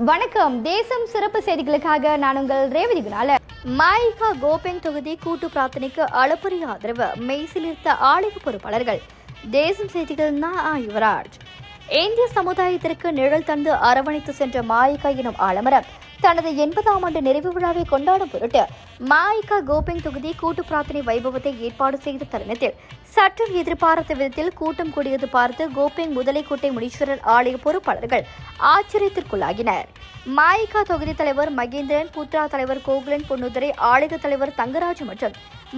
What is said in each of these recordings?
வணக்கம். தேசம் சிறப்பு செய்திகளுக்காக நான் உங்கள் ரேவதி குணால. மாயிகா கோபெங் தொகுதி கூட்டு பிரார்த்தனைக்கு அளப்பரிய ஆதரவு, மெய்சிலிர்த்த ஆலய பொறுப்பாளர்கள். தேசம் செய்திகள் நான் யுவராஜ். இந்திய சமுதாயத்திற்கு நிழல் தந்து அரவணைத்து சென்ற மாயிகா எனும் ஆலமரம் தனது 80ஆம் ஆண்டு நிறைவு விழாவை கொண்டாடும் பொருட்டு மாயிகா கோபெங் தொகுதி கூட்டு பிரார்த்தனை வைபவத்தை ஏற்பாடு செய்த தருணத்தில் சற்றும் எதிர்பார்த்த விதத்தில் கூட்டம் கூடியது பார்த்து கோபெங் முதலைக்கோட்டை முனீஸ்வரர் ஆலய பொறுப்பாளர்கள் ஆச்சரியத்திற்குள்ளாகினர். மாயிகா தொகுதி தலைவர் மகேந்திரன், புத்ரா தலைவர் கோகுலன் பொன்னுதுரை, ஆலய தலைவர் தங்கராஜ் மற்றும்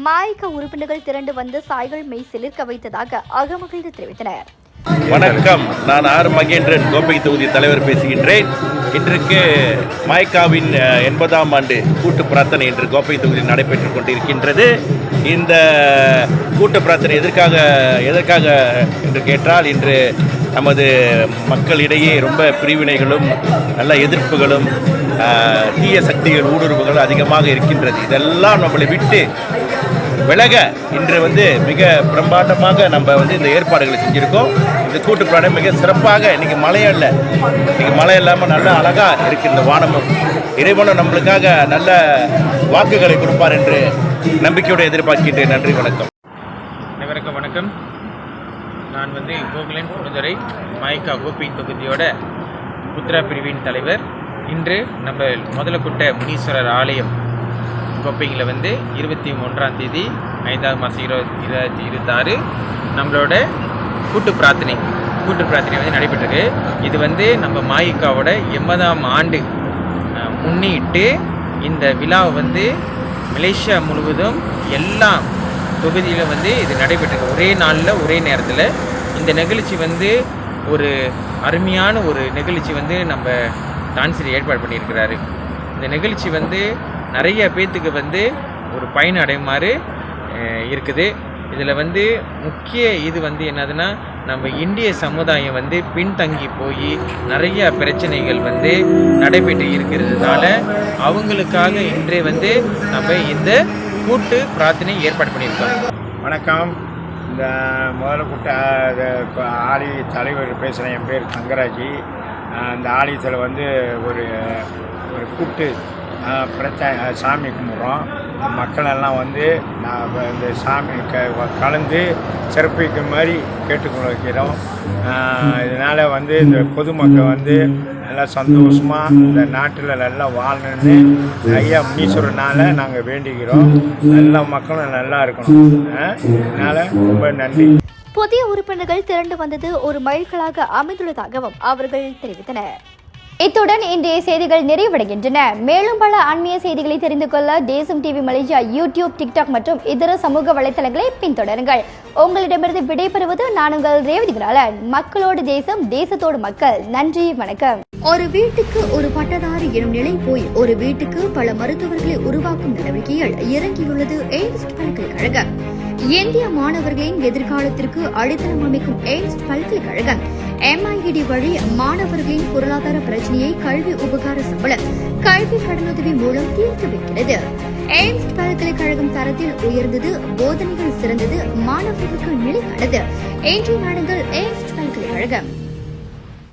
மாயிகா உறுப்பினர்கள் திரண்டு வந்து சாய்கள் மெய் சிலிர்க்க வைத்ததாக அகமகிழ்ந்து தெரிவித்தனர். வணக்கம், நான் ஆர் மகேந்திரன், கோப்பை தொகுதி தலைவர் பேசுகின்றேன். இன்றைக்கு மாய்காவின் 80ஆம் ஆண்டு கூட்டு பிரார்த்தனை இன்று கோப்பை தொகுதியில் நடைபெற்றுக் கொண்டிருக்கின்றது. இந்த கூட்டு பிரார்த்தனை எதற்காக என்று கேட்டால், இன்று நமது மக்களிடையே ரொம்ப பிரிவினைகளும் நல்ல எதிர்ப்புகளும் தீய சக்திகள் ஊடுருவுகள் அதிகமாக இருக்கின்றது. இதெல்லாம் நம்மளை விட்டு விலக இன்று மிக பிரம்மாண்டமாக நம்ம இந்த ஏற்பாடுகளை செஞ்சுருக்கோம். இந்த கூட்டு பிரார்த்தனை மிக சிறப்பாக இன்றைக்கி மழை இல்லாமல் நல்ல அழகாக இருக்குது. இந்த வானமும் இறைவனும் நம்மளுக்காக நல்ல வாக்குகளை கொடுப்பார் என்று நம்பிக்கையோடு எதிர்பார்க்கின்றேன். நன்றி, வணக்கம். அனைவருக்கும் வணக்கம். நான் கோகுலன் பொன்னுதுரை, மாயிகா கோப்பை தொகுதியோட புத்ரா பிரிவின் தலைவர். இன்று நம்ம முதலக்குட்ட முனீஸ்வரர் ஆலயம் கோப்பையில் 21ஆம் தேதி 5ஆம் மாதம் 2026 நம்மளோட கூட்டு பிரார்த்தனை நடைபெற்றிருக்கு. இது நம்ம மாயிகாவோட 80ஆம் ஆண்டு முன்னிட்டு இந்த விழாவை மலேசியா முழுவதும் எல்லா தொகுதியிலும் இது நடைபெற்றிருக்கு. ஒரே நாளில் ஒரே நேரத்தில் இந்த நிகழ்ச்சி ஒரு அருமையான ஒரு நிகழ்ச்சி நம்ம டான்ஸில் ஏற்பாடு பண்ணியிருக்கிறாரு. இந்த நிகழ்ச்சி நிறைய பேர்த்துக்கு ஒரு பயன் அடையுமாறு இருக்குது. இதில் முக்கிய இது என்னதுன்னா, நம்ம இந்திய சமுதாயம் பின்தங்கி போய் நிறைய பிரச்சனைகள் நடைபெற்று இருக்கிறதுனால அவங்களுக்காக இன்றே நம்ம இந்த கூட்டு பிரார்த்தனை ஏற்பாடு பண்ணியிருக்கோம். வணக்கம். இந்த முதலக்குட்ட ஆலய தலைவர் பேசுகிறேன். என் பேர் தங்கராஜ். இந்த ஆலயத்தில் ஒரு ஒரு கூட்டு சாமி கும்பிட்றோம். மக்கள் எல்லாம் இந்த சாமி கலந்து சிறப்பிக்கும் மாதிரி கேட்டுக்கொள்கிறோம். இதனால் இந்த பொதுமக்கள் நல்லா சந்தோஷமாக இந்த நாட்டில் நல்லா வாழணுன்னு ஐயா முனீஸ்வரனால் நாங்கள் வேண்டிக்கிறோம். எல்லா மக்களும் நல்லா இருக்கணும். அதனால் ரொம்ப நன்றி. புதிய உறுப்பினர்கள் திரண்டு வந்தது ஒரு மைல்கல்லாக அமைந்துள்ளதாகவும் அவர்கள் தெரிவித்தனர். இத்துடன் இன்றைய செய்திகள் நிறைவடைகின்றன. மேலும் பல ஆன்மீக செய்திகளை தெரிந்து கொள்ள தேசம் டிவி மலேசியா யூடியூப், டிக்டாக் மற்றும் இதர சமூக வலைத்தளங்களை பின்தொடருங்கள். உங்களிடமிருந்து விடைபெறுவது நான் உங்கள் ரேவதி குணாலன். மக்களோடு தேசம், தேசத்தோடு மக்கள். நன்றி, வணக்கம். ஒரு வீட்டுக்கு ஒரு பட்டதாரி எனும் நிலை போய் ஒரு வீட்டுக்கு பல மருத்துவர்களை உருவாக்கும் நடவடிக்கையில் இறங்கியுள்ளது எய்ம்ஸ் பல்கலைக்கழகம். இந்திய மாணவர்களின் எதிர்காலத்திற்கு அடித்தளம் அமைக்கும் எய்ம்ஸ் பல்கலைக்கழகம் MIED வழி மாணவர்களின் பொருளாதார பிரச்சனையை கல்வி உபகார சம்பளம், கல்வி கடனுதவி மூலம் தீர்த்து வைக்கிறது. எய்ம்ஸ் பல்கலைக்கழகம் தரத்தில் உயர்ந்தது, போதனைகள் சிறந்தது, மாணவர்களுக்கு நிலையானது. இன்றைய நாடுகள் எய்ம்ஸ் பல்கலைக்கழகம்.